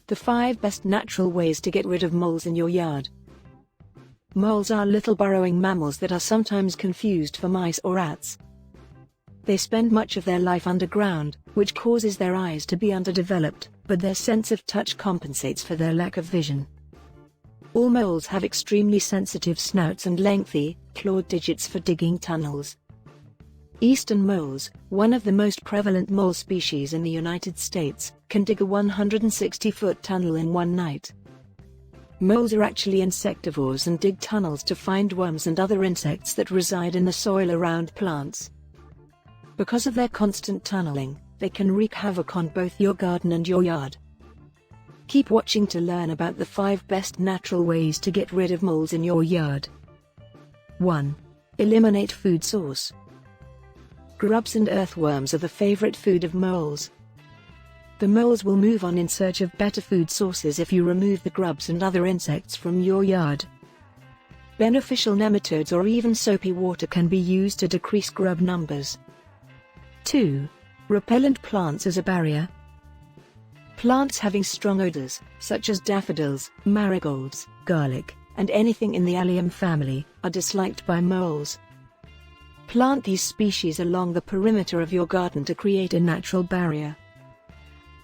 The 5 best natural ways to get rid of moles in your yard. Moles are little burrowing mammals that are sometimes confused for mice or rats. They spend much of their life underground, which causes their eyes to be underdeveloped, but their sense of touch compensates for their lack of vision. All moles have extremely sensitive snouts and lengthy, clawed digits for digging tunnels. Eastern moles, one of the most prevalent mole species in the United States, can dig a 160-foot tunnel in one night. Moles are actually insectivores and dig tunnels to find worms and other insects that reside in the soil around plants. Because of their constant tunneling, they can wreak havoc on both your garden and your yard. Keep watching to learn about the 5 best natural ways to get rid of moles in your yard. 1. Eliminate food source. Grubs and earthworms are the favorite food of moles. The moles will move on in search of better food sources if you remove the grubs and other insects from your yard. Beneficial nematodes or even soapy water can be used to decrease grub numbers. 2. Repellent plants as a barrier. Plants having strong odors, such as daffodils, marigolds, garlic, and anything in the allium family, are disliked by moles. Plant these species along the perimeter of your garden to create a natural barrier.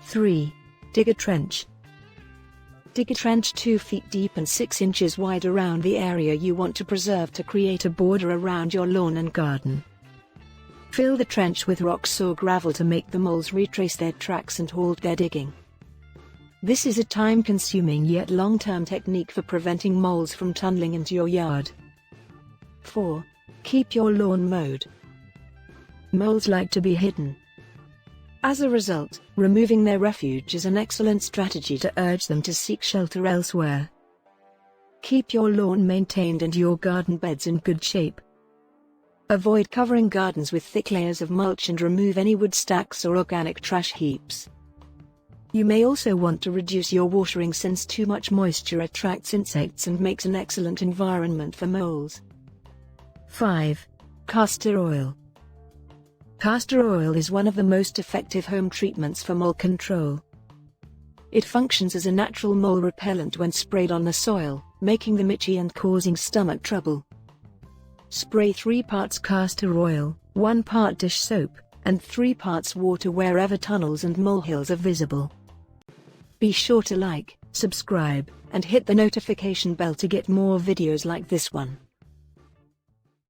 3. Dig a trench. Dig a trench 2 feet deep and 6 inches wide around the area you want to preserve to create a border around your lawn and garden. Fill the trench with rocks or gravel to make the moles retrace their tracks and halt their digging. This is a time-consuming yet long-term technique for preventing moles from tunneling into your yard. 4. Keep your lawn mowed. Moles like to be hidden. As a result, removing their refuge is an excellent strategy to urge them to seek shelter elsewhere. Keep your lawn maintained and your garden beds in good shape. Avoid covering gardens with thick layers of mulch and remove any wood stacks or organic trash heaps. You may also want to reduce your watering since too much moisture attracts insects and makes an excellent environment for moles. 5. Castor oil. Castor oil is one of the most effective home treatments for mole control. It functions as a natural mole repellent when sprayed on the soil, making them itchy and causing stomach trouble. Spray 3 parts castor oil, 1 part dish soap, and 3 parts water wherever tunnels and molehills are visible. Be sure to like, subscribe, and hit the notification bell to get more videos like this one.